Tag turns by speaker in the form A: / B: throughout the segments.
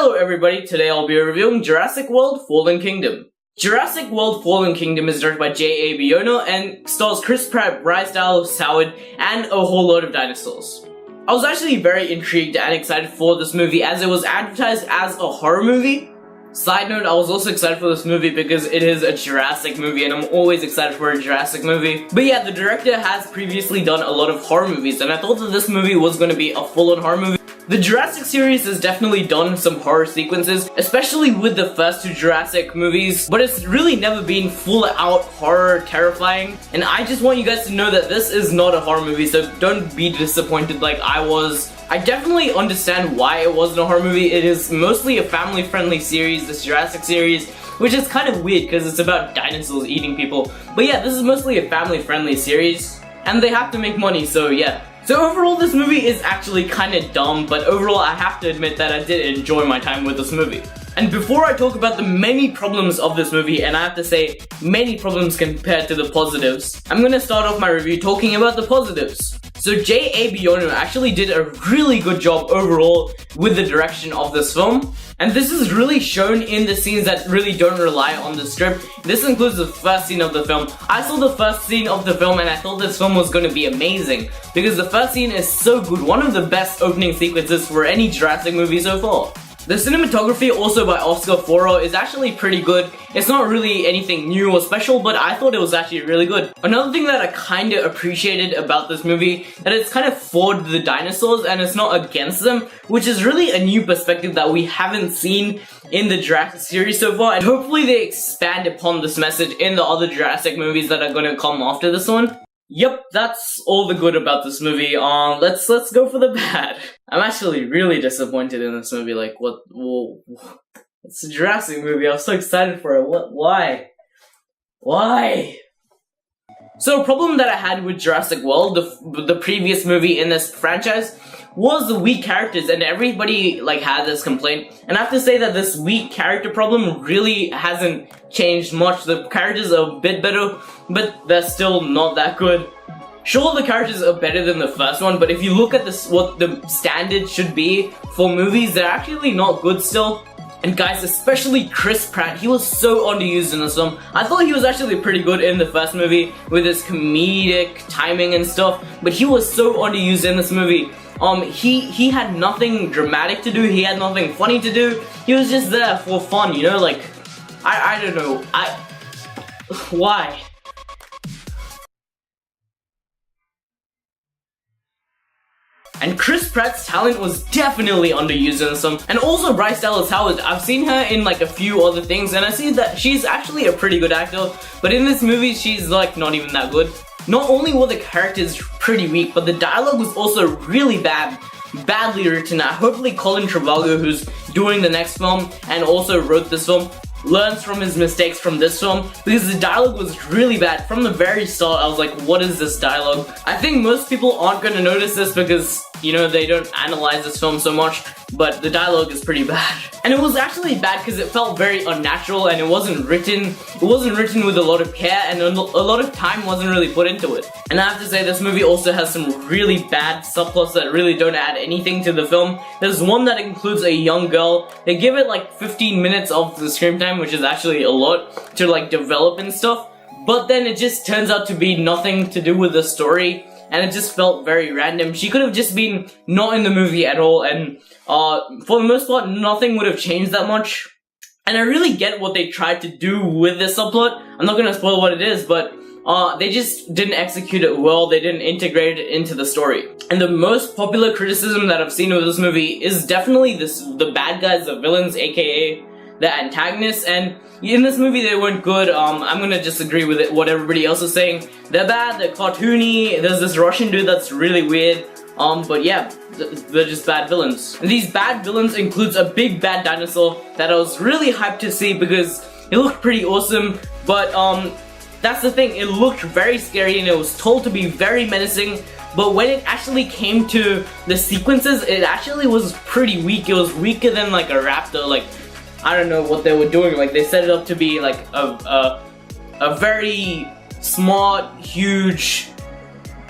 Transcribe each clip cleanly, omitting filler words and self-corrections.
A: Hello everybody, today I'll be reviewing Jurassic World Fallen Kingdom. Jurassic World Fallen Kingdom is directed by J.A. Bayona and stars Chris Pratt, Bryce Dallas Howard, and a whole load of dinosaurs. I was actually very intrigued and excited for this movie as it was advertised as a horror movie. Side note, I was also excited for this movie because it is a Jurassic movie and I'm always excited for a Jurassic movie. But yeah, the director has previously done a lot of horror movies and I thought that this movie was going to be a full-on horror movie. The Jurassic series has definitely done some horror sequences, especially with the first two Jurassic movies, but it's really never been full-out horror terrifying. And I just want you guys to know that this is not a horror movie, so don't be disappointed like I was. I definitely understand why it wasn't a horror movie. It is mostly a family-friendly series, this Jurassic series, which is kind of weird because it's about dinosaurs eating people. But yeah, this is mostly a family-friendly series, and they have to make money, so yeah. So overall, this movie is actually kind of dumb, but overall I have to admit that I did enjoy my time with this movie. And before I talk about the many problems of this movie, and I have to say, many problems compared to the positives, I'm gonna start off my review talking about the positives. So J.A. Bayona actually did a really good job overall with the direction of this film. And this is really shown in the scenes that really don't rely on the script. This includes the first scene of the film. I saw the first scene of the film and I thought this film was going to be amazing. Because the first scene is so good, one of the best opening sequences for any Jurassic movie so far. The cinematography, also by Oscar Foro, is actually pretty good. It's not really anything new or special, but I thought it was actually really good. Another thing that I kinda appreciated about this movie, that it's kind of for the dinosaurs and it's not against them, which is really a new perspective that we haven't seen in the Jurassic series so far, and hopefully they expand upon this message in the other Jurassic movies that are gonna come after this one. Yep, that's all the good about this movie. Let's go for the bad. I'm actually really disappointed in this movie. Like, what? Whoa, it's a Jurassic movie. I was so excited for it. What? Why? Why? So, a problem that I had with Jurassic World, the previous movie in this franchise, was the weak characters, and everybody like had this complaint. And I have to say that this weak character problem really hasn't changed much. The characters are a bit better, but they're still not that good. Sure, the characters are better than the first one, but if you look at this, what the standard should be for movies, they're actually not good still. And guys, especially Chris Pratt, he was so underused in this film. I thought he was actually pretty good in the first movie with his comedic timing and stuff, but he was so underused in this movie. He had nothing dramatic to do, he had nothing funny to do, he was just there for fun, you know, like, I don't know, why? And Chris Pratt's talent was definitely underused in this film. And also Bryce Dallas Howard, I've seen her in like a few other things and I see that she's actually a pretty good actor, but in this movie she's like not even that good. Not only were the characters pretty weak, but the dialogue was also really badly written. Hopefully Colin Trevorrow, who's doing the next film and also wrote this film, learns from his mistakes from this film, because the dialogue was really bad. From the very start, I was like, what is this dialogue? I think most people aren't gonna notice this because, you know, they don't analyze this film so much, but the dialogue is pretty bad. And it was actually bad because it felt very unnatural and it wasn't written with a lot of care and a lot of time wasn't really put into it. And I have to say, this movie also has some really bad subplots that really don't add anything to the film. There's one that includes a young girl. They give it like 15 minutes of the screen time, which is actually a lot to like develop and stuff, but then it just turns out to be nothing to do with the story and it just felt very random. She could have just been not in the movie at all, and for the most part nothing would have changed that much. And I really get what they tried to do with this subplot. I'm not gonna spoil what it is, but they just didn't execute it well. They didn't integrate it into the story. And the most popular criticism that I've seen of this movie is definitely the bad guys, the villains, aka the antagonists, and in this movie they weren't good. I'm gonna disagree with what everybody else is saying. They're bad, they're cartoony, there's this Russian dude that's really weird, but yeah, they're just bad villains. And these bad villains includes a big bad dinosaur that I was really hyped to see because it looked pretty awesome, but that's the thing, it looked very scary and it was told to be very menacing, but when it actually came to the sequences, it actually was pretty weak. It was weaker than like a raptor. Like, I don't know what they were doing. Like, they set it up to be like a very smart, huge,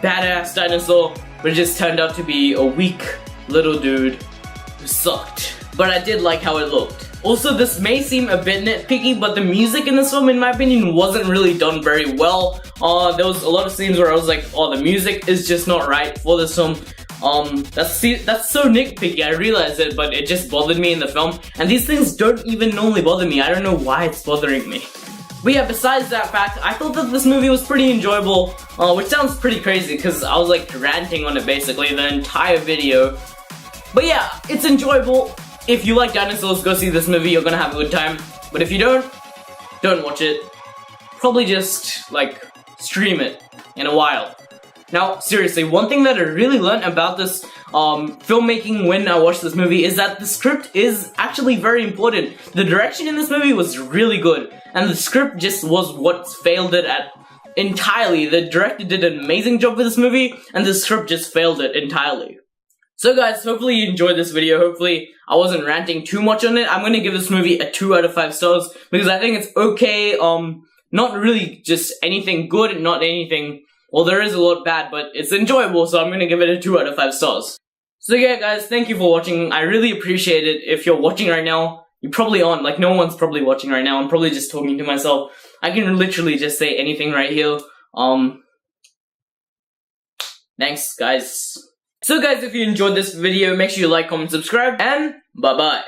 A: badass dinosaur, but it just turned out to be a weak little dude who sucked. but I did like how it looked. Also, this may seem a bit nitpicky, but the music in this film, in my opinion, wasn't really done very well. There was a lot of scenes where I was like, oh, the music is just not right for this film. That's so nitpicky, I realize it, but it just bothered me in the film. And these things don't even normally bother me. I don't know why it's bothering me. But yeah, besides that fact, I thought that this movie was pretty enjoyable, which sounds pretty crazy because I was like ranting on it basically the entire video. But yeah, it's enjoyable. If you like dinosaurs, go see this movie, you're gonna have a good time. But if you don't watch it. Probably just, like, stream it in a while. Now, seriously, one thing that I really learned about this filmmaking when I watched this movie is that the script is actually very important. The direction in this movie was really good, and the script just was what failed it at entirely. The director did an amazing job with this movie, and the script just failed it entirely. So guys, hopefully you enjoyed this video. Hopefully I wasn't ranting too much on it. I'm gonna give this movie a 2 out of 5 stars because I think it's okay. Not really just anything good, not anything, well, there is a lot bad, but it's enjoyable, so I'm gonna give it a 2 out of 5 stars. So yeah guys, thank you for watching. I really appreciate it. If you're watching right now, you probably aren't. Like, no one's probably watching right now. I'm probably just talking to myself. I can literally just say anything right here. Thanks guys. So guys, if you enjoyed this video, make sure you like, comment, subscribe, and bye-bye.